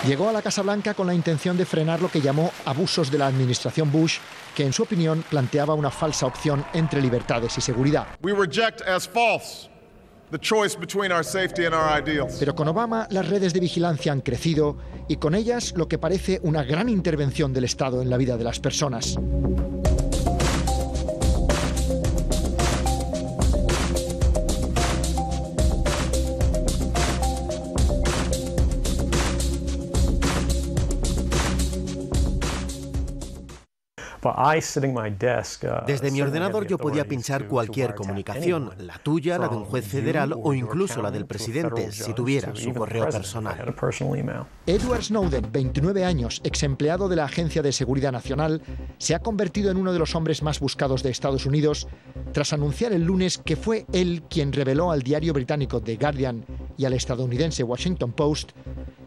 Llegó a la Casa Blanca con la intención de frenar lo que llamó abusos de la administración Bush, que en su opinión planteaba una falsa opción entre libertades y seguridad. Pero con Obama las redes de vigilancia han crecido y con ellas lo que parece una gran intervención del Estado en la vida de las personas. Desde mi ordenador yo podía pinchar cualquier comunicación, la tuya, la de un juez federal o incluso la del presidente, si tuviera su correo personal. Edward Snowden, 29 años, ex empleado de la Agencia de Seguridad Nacional, se ha convertido en uno de los hombres más buscados de Estados Unidos tras anunciar el lunes que fue él quien reveló al diario británico The Guardian y al estadounidense Washington Post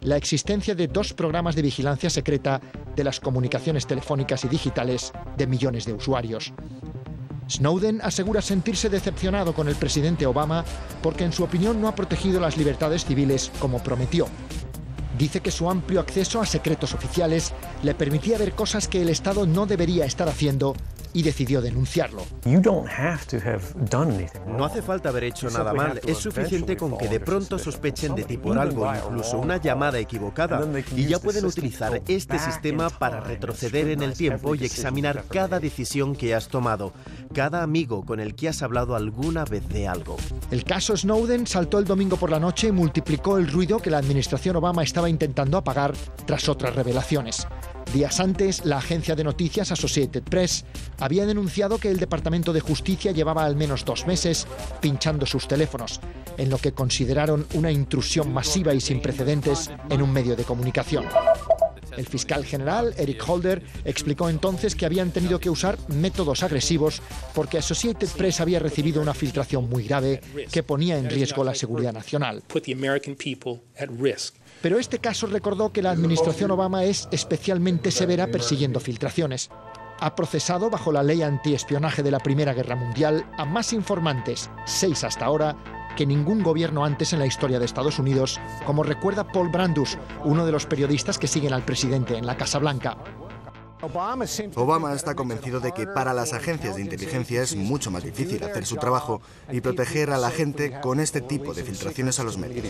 la existencia de 2 programas de vigilancia secreta de las comunicaciones telefónicas y digitales de millones de usuarios. Snowden asegura sentirse decepcionado con el presidente Obama porque en su opinión no ha protegido las libertades civiles como prometió. Dice que su amplio acceso a secretos oficiales le permitía ver cosas que el Estado no debería estar haciendo y decidió denunciarlo. No hace falta haber hecho nada mal, es suficiente con que de pronto sospechen de ti por algo, incluso una llamada equivocada, y ya pueden utilizar este sistema para retroceder en el tiempo y examinar cada decisión que has tomado, cada amigo con el que has hablado alguna vez de algo. El caso Snowden saltó el domingo por la noche y multiplicó el ruido que la administración Obama estaba intentando apagar tras otras revelaciones. Días antes, la agencia de noticias Associated Press había denunciado que el Departamento de Justicia llevaba al menos 2 meses pinchando sus teléfonos, en lo que consideraron una intrusión masiva y sin precedentes en un medio de comunicación. El fiscal general, Eric Holder, explicó entonces que habían tenido que usar métodos agresivos porque Associated Press había recibido una filtración muy grave que ponía en riesgo la seguridad nacional. Pero este caso recordó que la administración Obama es especialmente severa persiguiendo filtraciones. Ha procesado bajo la ley antiespionaje de la Primera Guerra Mundial a más informantes, 6 hasta ahora, que ningún gobierno antes en la historia de Estados Unidos, como recuerda Paul Brandus, uno de los periodistas que siguen al presidente en la Casa Blanca. Obama está convencido de que para las agencias de inteligencia es mucho más difícil hacer su trabajo y proteger a la gente con este tipo de filtraciones a los medios.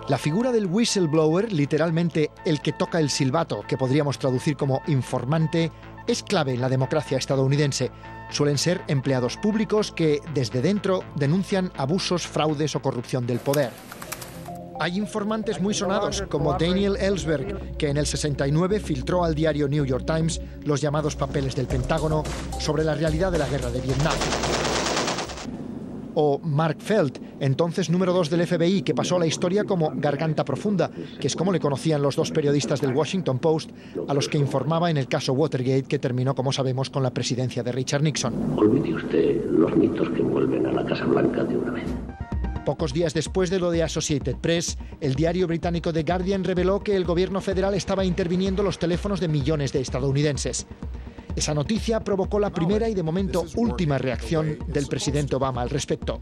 La figura del whistleblower, literalmente el que toca el silbato, que podríamos traducir como informante, es clave en la democracia estadounidense. Suelen ser empleados públicos que, desde dentro, denuncian abusos, fraudes o corrupción del poder. Hay informantes muy sonados, como Daniel Ellsberg, que en el 69 filtró al diario New York Times los llamados papeles del Pentágono sobre la realidad de la guerra de Vietnam. O Mark Felt, entonces número 2 del FBI, que pasó a la historia como Garganta Profunda, que es como le conocían los 2 periodistas del Washington Post, a los que informaba en el caso Watergate, que terminó, como sabemos, con la presidencia de Richard Nixon. Olvide usted los mitos que envuelven a la Casa Blanca de una vez. Pocos días después de lo de Associated Press, el diario británico The Guardian reveló que el gobierno federal estaba interviniendo los teléfonos de millones de estadounidenses. Esa noticia provocó la primera y de momento última reacción del presidente Obama al respecto.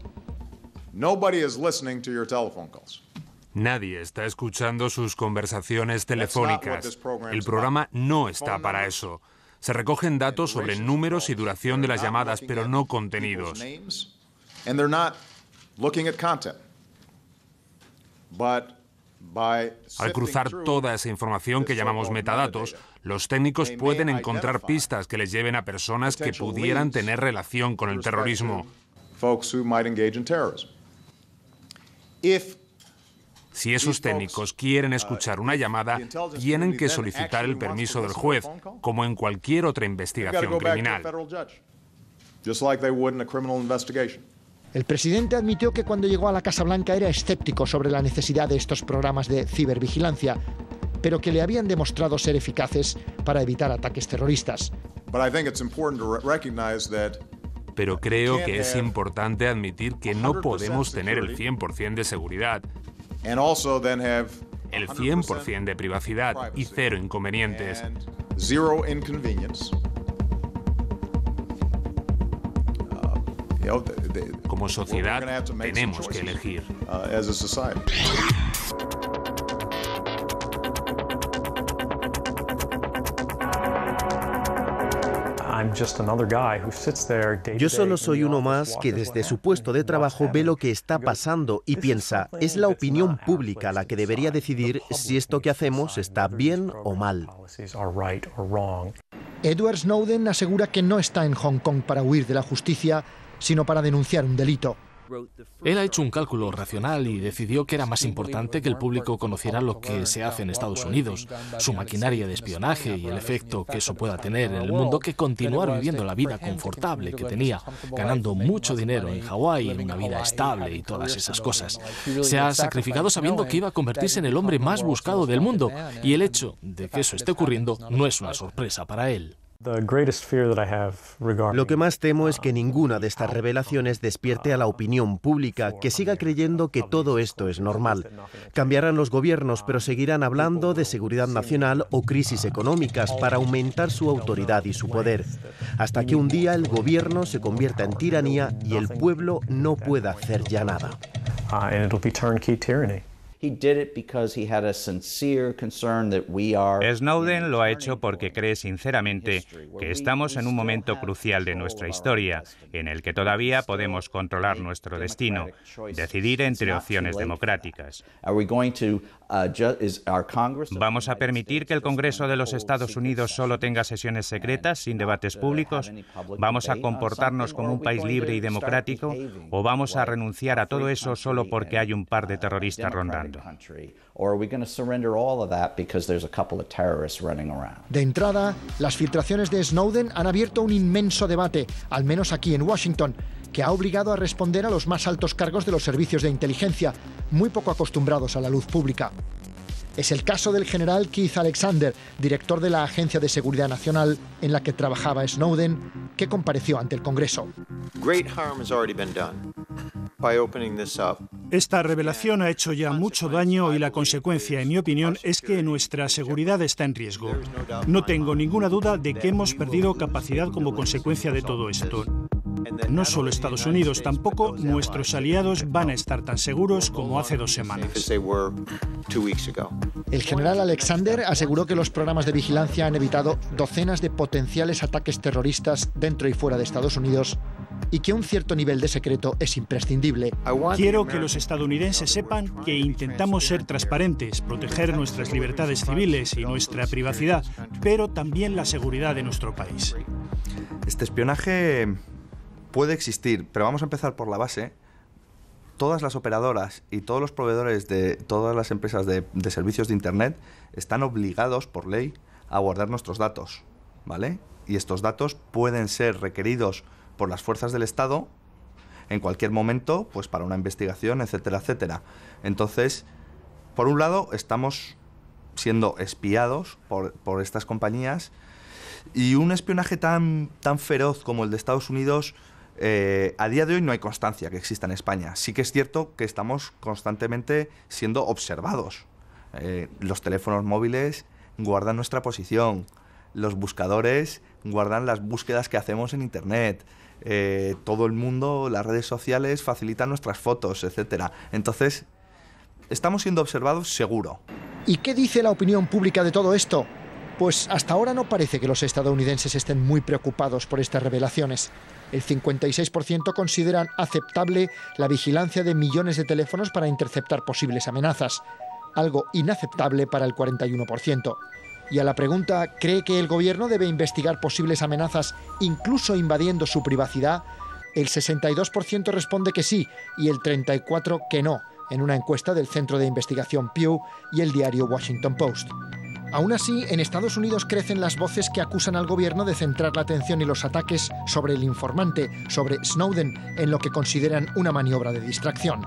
Nadie está escuchando sus conversaciones telefónicas. El programa no está para eso. Se recogen datos sobre números y duración de las llamadas, pero no contenidos. Al cruzar toda esa información que llamamos metadatos, los técnicos pueden encontrar pistas que les lleven a personas que pudieran tener relación con el terrorismo. Si esos técnicos quieren escuchar una llamada, tienen que solicitar el permiso del juez, como en cualquier otra investigación criminal. El presidente admitió que cuando llegó a la Casa Blanca era escéptico sobre la necesidad de estos programas de cibervigilancia, pero que le habían demostrado ser eficaces para evitar ataques terroristas. Pero creo que es importante admitir que no podemos tener el 100% de seguridad, el 100% de privacidad y 0 inconvenientes. Como sociedad, tenemos que elegir. Yo solo soy uno más que desde su puesto de trabajo ve lo que está pasando y piensa, es la opinión pública la que debería decidir si esto que hacemos está bien o mal. Edward Snowden asegura que no está en Hong Kong para huir de la justicia, sino para denunciar un delito. Él ha hecho un cálculo racional y decidió que era más importante que el público conociera lo que se hace en Estados Unidos, su maquinaria de espionaje y el efecto que eso pueda tener en el mundo, que continuar viviendo la vida confortable que tenía, ganando mucho dinero en Hawái, una vida estable y todas esas cosas. Se ha sacrificado sabiendo que iba a convertirse en el hombre más buscado del mundo, y el hecho de que eso esté ocurriendo no es una sorpresa para él. Lo que más temo es que ninguna de estas revelaciones despierte a la opinión pública, que siga creyendo que todo esto es normal. Cambiarán los gobiernos, pero seguirán hablando de seguridad nacional o crisis económicas para aumentar su autoridad y su poder, hasta que un día el gobierno se convierta en tiranía y el pueblo no pueda hacer ya nada. Snowden lo ha hecho porque cree sinceramente que estamos en un momento crucial de nuestra historia, en el que todavía podemos controlar nuestro destino, decidir entre opciones democráticas. ¿Vamos a permitir que el Congreso de los Estados Unidos solo tenga sesiones secretas, sin debates públicos? ¿Vamos a comportarnos como un país libre y democrático? ¿O vamos a renunciar a todo eso solo porque hay un par de terroristas rondando? De entrada, las filtraciones de Snowden han abierto un inmenso debate, al menos aquí en Washington, que ha obligado a responder a los más altos cargos de los servicios de inteligencia, muy poco acostumbrados a la luz pública. Es el caso del general Keith Alexander, director de la Agencia de Seguridad Nacional en la que trabajaba Snowden, que compareció ante el Congreso. Esta revelación ha hecho ya mucho daño y la consecuencia, en mi opinión, es que nuestra seguridad está en riesgo. No tengo ninguna duda de que hemos perdido capacidad como consecuencia de todo esto. No solo Estados Unidos, tampoco nuestros aliados van a estar tan seguros como hace 2 semanas. El general Alexander aseguró que los programas de vigilancia han evitado docenas de potenciales ataques terroristas dentro y fuera de Estados Unidos y que un cierto nivel de secreto es imprescindible. Quiero que los estadounidenses sepan que intentamos ser transparentes, proteger nuestras libertades civiles y nuestra privacidad, pero también la seguridad de nuestro país. Este espionaje puede existir, pero vamos a empezar por la base. Todas las operadoras y todos los proveedores de todas las empresas de servicios de Internet están obligados por ley a guardar nuestros datos, ¿vale? Y estos datos pueden ser requeridos por las fuerzas del Estado en cualquier momento, pues para una investigación, etcétera, etcétera. Entonces, por un lado, estamos siendo espiados por estas compañías, y un espionaje tan feroz como el de Estados Unidos, a día de hoy no hay constancia que exista en España. Sí que es cierto que estamos constantemente siendo observados. Los teléfonos móviles guardan nuestra posición, los buscadores guardan las búsquedas que hacemos en Internet, todo el mundo, las redes sociales facilitan nuestras fotos, etcétera. Entonces, estamos siendo observados seguro. ¿Y qué dice la opinión pública de todo esto? Pues hasta ahora no parece que los estadounidenses estén muy preocupados por estas revelaciones. El 56% consideran aceptable la vigilancia de millones de teléfonos para interceptar posibles amenazas, algo inaceptable para el 41%. Y a la pregunta, ¿cree que el gobierno debe investigar posibles amenazas incluso invadiendo su privacidad?, el 62% responde que sí y el 34% que no, en una encuesta del Centro de Investigación Pew y el diario Washington Post. Aún así, en Estados Unidos crecen las voces que acusan al gobierno de centrar la atención y los ataques sobre el informante, sobre Snowden, en lo que consideran una maniobra de distracción.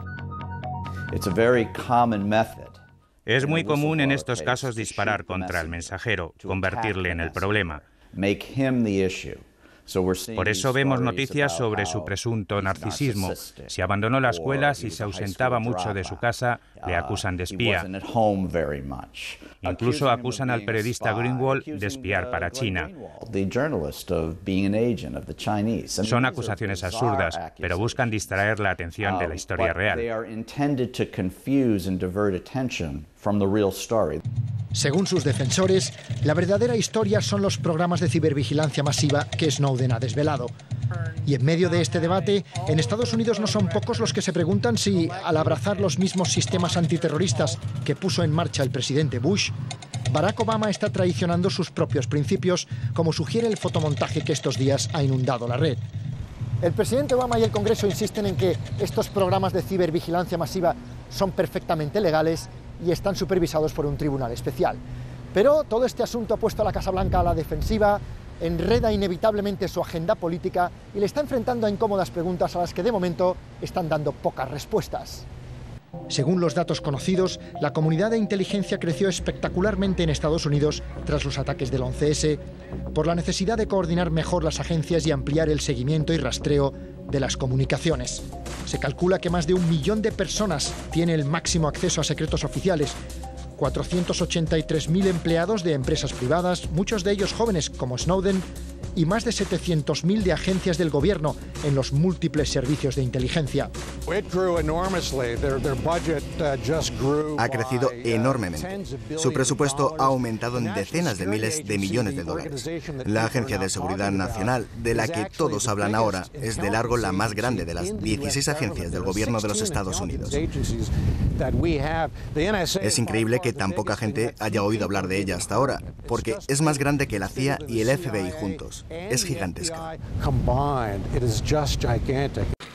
Es muy común en estos casos disparar contra el mensajero, convertirle en el problema. Por eso vemos noticias sobre su presunto narcisismo. Si abandonó la escuela, si se ausentaba mucho de su casa, le acusan de espía. Incluso acusan al periodista Greenwald de espiar para China. Son acusaciones absurdas, pero buscan distraer la atención de la historia real. Según sus defensores, la verdadera historia son los programas de cibervigilancia masiva que Snowden ha desvelado. Y en medio de este debate, en Estados Unidos no son pocos los que se preguntan si, al abrazar los mismos sistemas antiterroristas que puso en marcha el presidente Bush, Barack Obama está traicionando sus propios principios, como sugiere el fotomontaje que estos días ha inundado la red. El presidente Obama y el Congreso insisten en que estos programas de cibervigilancia masiva son perfectamente legales y están supervisados por un tribunal especial. Pero todo este asunto ha puesto a la Casa Blanca a la defensiva, enreda inevitablemente su agenda política y le está enfrentando a incómodas preguntas a las que de momento están dando pocas respuestas. Según los datos conocidos, la comunidad de inteligencia creció espectacularmente en Estados Unidos tras los ataques del 11S, por la necesidad de coordinar mejor las agencias y ampliar el seguimiento y rastreo de las comunicaciones. Se calcula que más de 1 millón de personas tiene el máximo acceso a secretos oficiales, 483.000 empleados de empresas privadas, muchos de ellos jóvenes como Snowden, y más de 700.000 de agencias del gobierno en los múltiples servicios de inteligencia. Ha crecido enormemente. Su presupuesto ha aumentado en decenas de miles de millones de dólares. La Agencia de Seguridad Nacional, de la que todos hablan ahora, es de largo la más grande de las 16 agencias del gobierno de los Estados Unidos. Es increíble que tan poca gente haya oído hablar de ella hasta ahora, porque es más grande que la CIA y el FBI juntos. Es gigantesca.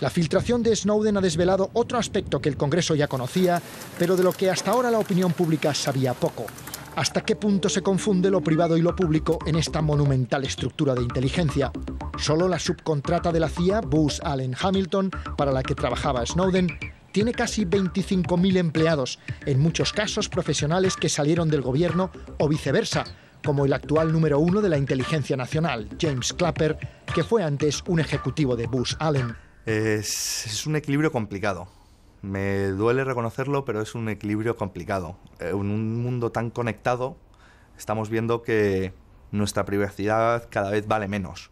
La filtración de Snowden ha desvelado otro aspecto que el Congreso ya conocía, pero de lo que hasta ahora la opinión pública sabía poco. ¿Hasta qué punto se confunde lo privado y lo público en esta monumental estructura de inteligencia? Solo la subcontrata de la CIA, Booz Allen Hamilton, para la que trabajaba Snowden, tiene casi 25.000 empleados, en muchos casos profesionales que salieron del gobierno o viceversa, como el actual número 1 de la inteligencia nacional, James Clapper, que fue antes un ejecutivo de Booz Allen. Es un equilibrio complicado. Me duele reconocerlo, pero es un equilibrio complicado. En un mundo tan conectado, estamos viendo que nuestra privacidad cada vez vale menos.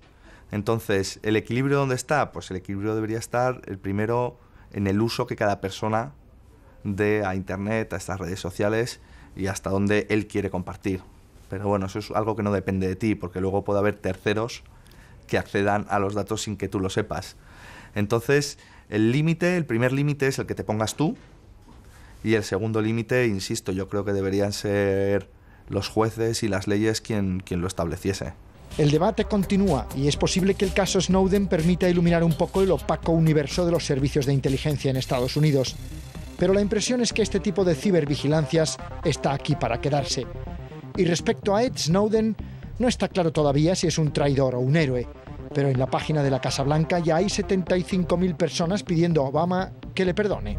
Entonces, ¿el equilibrio dónde está? Pues el equilibrio debería estar, el primero, en el uso que cada persona dé a Internet, a estas redes sociales y hasta dónde él quiere compartir. Pero bueno, eso es algo que no depende de ti, porque luego puede haber terceros que accedan a los datos sin que tú lo sepas. Entonces, el primer límite es el que te pongas tú, y el segundo límite, insisto, yo creo que deberían ser los jueces y las leyes quien lo estableciese. El debate continúa y es posible que el caso Snowden permita iluminar un poco el opaco universo de los servicios de inteligencia en Estados Unidos. Pero la impresión es que este tipo de cibervigilancias está aquí para quedarse. Y respecto a Ed Snowden, no está claro todavía si es un traidor o un héroe, pero en la página de la Casa Blanca ya hay 75.000 personas pidiendo a Obama que le perdone.